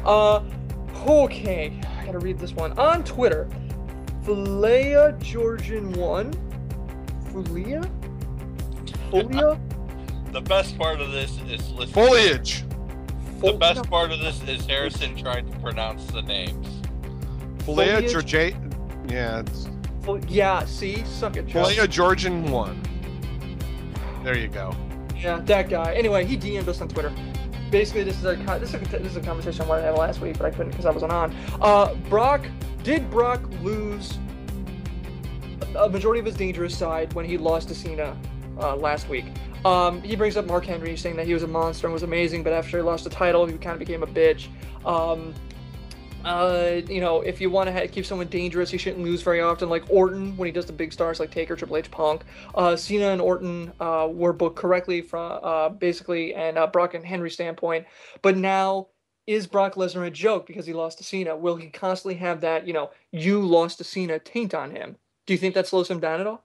Uh, okay, I gotta read this one. On Twitter, Philea Georgian 1. Fulia? Fulia? The best part of this is listening. Foliage. The best part of this is Harrison trying to pronounce the names. Philea Georgian. Yeah. Yeah, see? Suck it, Joe. Philea Georgian 1. There you go. Yeah, that guy. Anyway, he DM'd us on Twitter. Basically, this is a conversation I wanted to have last week, but I couldn't because I wasn't on. Did Brock lose a majority of his dangerous side when he lost to Cena last week? He brings up Mark Henry, saying that he was a monster and was amazing, but after he lost the title, he kind of became a bitch. If you want to keep someone dangerous, he shouldn't lose very often, like Orton when he does the big stars like Taker, Triple H, Punk. Cena and Orton were booked correctly from basically, and Brock and Henry standpoint. But now, is Brock Lesnar a joke because he lost to Cena? Will he constantly have that, you lost to Cena taint on him? Do you think that slows him down at all?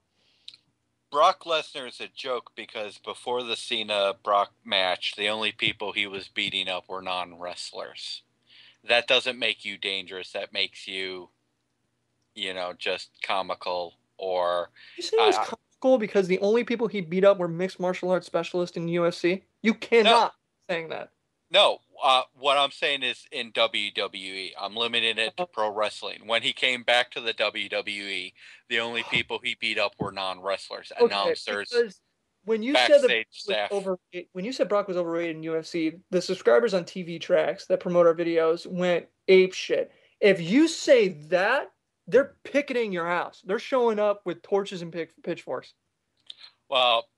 Brock Lesnar is a joke because before the Cena-Brock match, the only people he was beating up were non-wrestlers. That doesn't make you dangerous. That makes you, just comical. Or you say he was comical because the only people he beat up were mixed martial arts specialists in UFC? You cannot saying that. No, what I'm saying is in WWE. I'm limiting it to pro wrestling. When he came back to the WWE, the only people he beat up were non-wrestlers, announcers. When you said Brock was overrated in UFC, the subscribers on TV Tracks that promote our videos went ape shit. If you say that, they're picketing your house. They're showing up with torches and pitchforks. Well,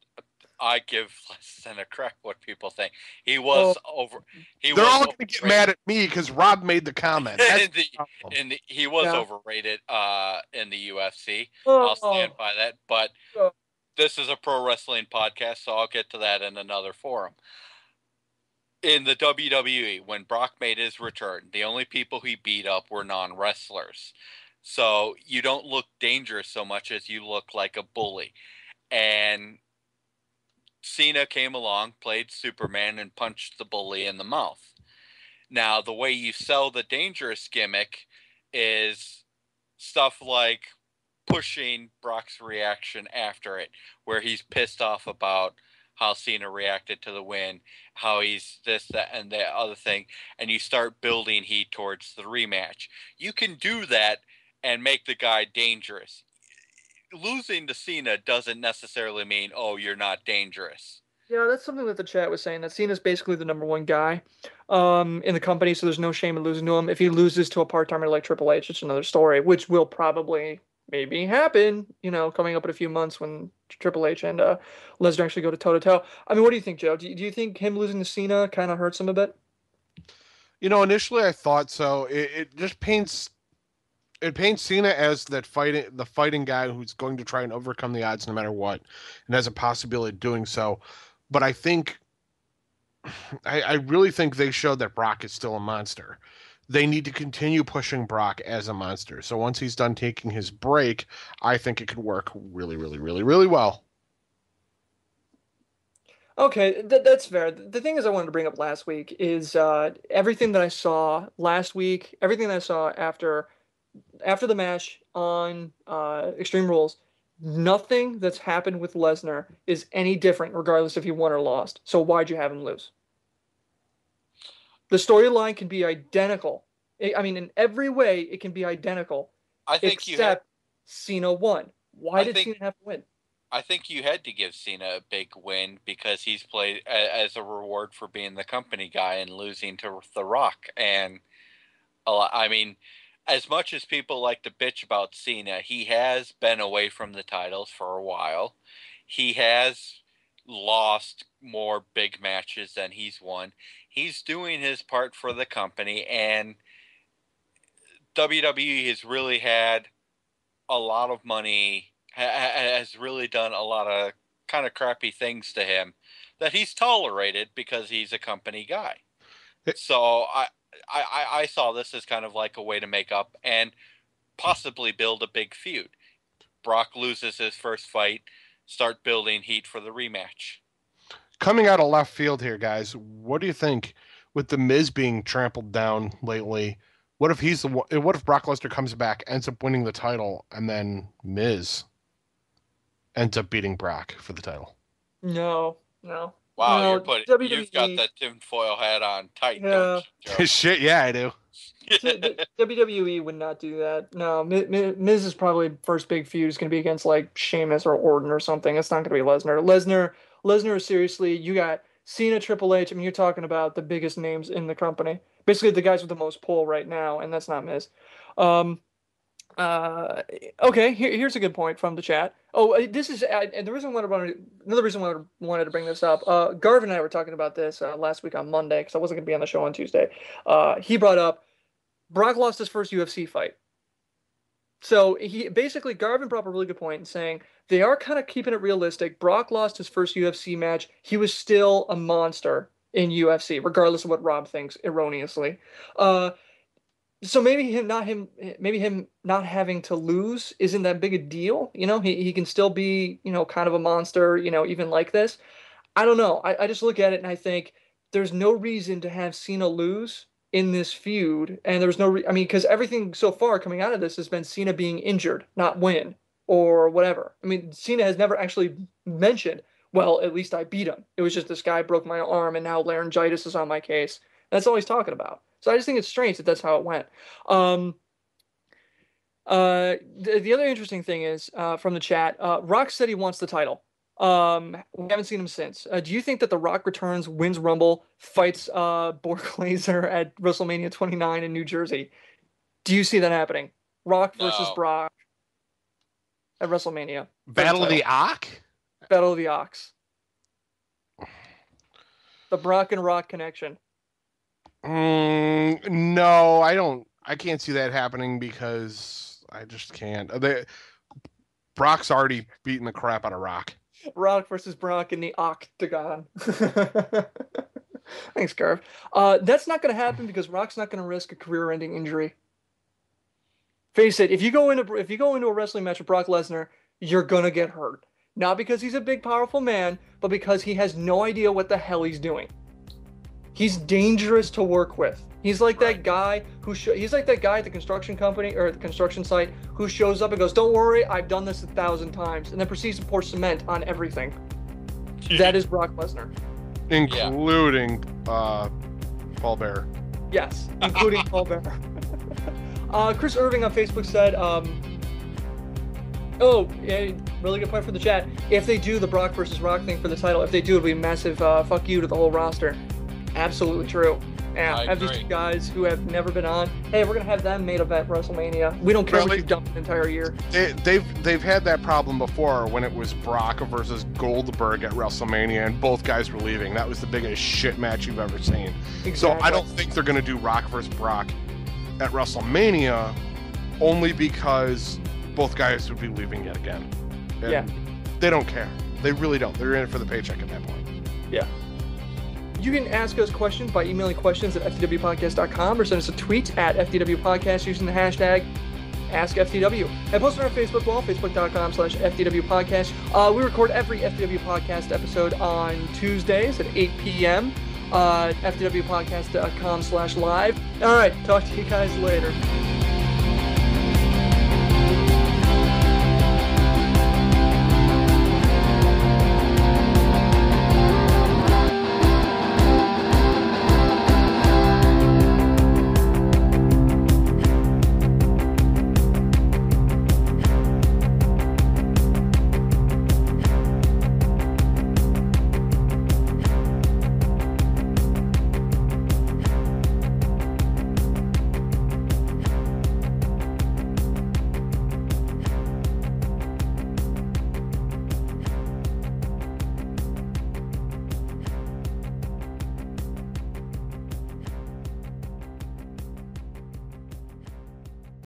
I give less than a crap what people think. He was over. They're all going to get mad at me because Rob made the comment. He was overrated in the UFC. I'll stand by that. But this is a pro wrestling podcast, so I'll get to that in another forum. In the WWE, when Brock made his return, the only people he beat up were non-wrestlers. So you don't look dangerous so much as you look like a bully. And Cena came along, played Superman, and punched the bully in the mouth. Now, the way you sell the dangerous gimmick is stuff like pushing Brock's reaction after it, where he's pissed off about how Cena reacted to the win, how he's this, that, and the other thing, and you start building heat towards the rematch. You can do that and make the guy dangerous. Losing to Cena doesn't necessarily mean, you're not dangerous. Yeah, that's something that the chat was saying, that Cena's basically the number one guy in the company, so there's no shame in losing to him. If he loses to a part-timer like Triple H, it's another story, which will probably maybe happen, coming up in a few months when Triple H and Lesnar actually go to toe-to-toe. I mean, what do you think, Joe? Do you think him losing to Cena kind of hurts him a bit? Initially I thought so. It just paints Cena as the fighting guy who's going to try and overcome the odds no matter what, and has a possibility of doing so. But I really think they showed that Brock is still a monster. They need to continue pushing Brock as a monster. So once he's done taking his break, I think it could work really, really, really, really well. Okay, that's fair. The thing is I wanted to bring up last week is everything that I saw last week, everything that I saw after the match on Extreme Rules, nothing that's happened with Lesnar is any different regardless if he won or lost. So why'd you have him lose? The storyline can be identical. I mean, in every way, it can be identical. Except Cena won. Why did Cena have to win? I think you had to give Cena a big win because he's played as a reward for being the company guy and losing to The Rock. And I mean, as much as people like to bitch about Cena, he has been away from the titles for a while. He has lost more big matches than he's won. He's doing his part for the company, and WWE has really had a lot of money, has really done a lot of kind of crappy things to him that he's tolerated because he's a company guy. So I saw this as kind of like a way to make up and possibly build a big feud. Brock loses his first fight, start building heat for the rematch. Coming out of left field here, guys, what do you think? with the Miz being trampled down lately, what if he's the one? What if Brock Lesnar comes back, ends up winning the title, and then Miz ends up beating Brock for the title? No. Wow, No, you've got that tinfoil hat on tight, yeah. don't you, Joe? Shit, yeah, I do. WWE would not do that. No, Miz is probably first big feud is going to be against like Sheamus or Orton or something. It's not going to be Lesnar. Lesnar is seriously, you got Cena, Triple H. I mean, you're talking about the biggest names in the company. Basically, the guys with the most pull right now, and that's not Miz. Okay, here's a good point from the chat. Oh, this is and the reason another reason why I wanted to bring this up. Garvin and I were talking about this last week on Monday because I wasn't going to be on the show on Tuesday. He brought up Brock lost his first UFC fight. So Garvin brought up a really good point in saying they are kind of keeping it realistic. Brock lost his first UFC match. He was still a monster in UFC, regardless of what Rob thinks erroneously. So maybe him not having to lose isn't that big a deal. You know, he can still be, kind of a monster, even like this. I don't know. I just look at it and I think there's no reason to have Cena lose in this feud, and there's because everything so far coming out of this has been Cena being injured, not win or whatever. I mean, Cena has never actually mentioned, well, at least I beat him. It was just this guy broke my arm and now laryngitis is on my case. That's all he's talking about. So I just think it's strange that that's how it went. The other interesting thing is from the chat, Rock said he wants the title. We haven't seen him since. Do you think that The Rock returns, wins Rumble, fights Borg Laser at WrestleMania 29 in New Jersey? Do you see that happening? Rock versus Brock at WrestleMania. Battle of the Ox? Battle of the Ox. The Brock and Rock connection. No, I don't. I can't see that happening because I just can't. Brock's already beaten the crap out of Rock. Rock versus Brock in the octagon. Thanks, Garv. That's not going to happen because Rock's not going to risk a career-ending injury. Face it, if you go into a wrestling match with Brock Lesnar, you're going to get hurt. Not because he's a big, powerful man, but because he has no idea what the hell he's doing. He's dangerous to work with. He's like that guy he's like that guy at the construction company or the construction site who shows up and goes, "Don't worry, I've done this 1,000 times," and then proceeds to pour cement on everything. That is Brock Lesnar, including Paul Bearer. Yes, including Paul Bearer. Chris Irving on Facebook said, "Oh, yeah, really good point for the chat. If they do the Brock versus Rock thing for the title, if they do, it'll be a massive fuck you to the whole roster." Absolutely true. Yeah, have these two guys who have never been on. Hey, we're gonna have them main event WrestleMania. We don't care what you've done the entire year. They've had that problem before when it was Brock versus Goldberg at WrestleMania, and both guys were leaving. That was the biggest shit match you've ever seen. Exactly. So I don't think they're gonna do Rock versus Brock at WrestleMania, only because both guys would be leaving yet again. And they don't care. They really don't. They're in it for the paycheck at that point. Yeah. You can ask us questions by emailing questions at ftwpodcast.com or send us a tweet at ftwpodcast using the hashtag AskFTW. And post on our Facebook wall, facebook.com/FTWpodcast. We record every FTW Podcast episode on Tuesdays at 8 p.m. FTWpodcast.com/live. All right, talk to you guys later.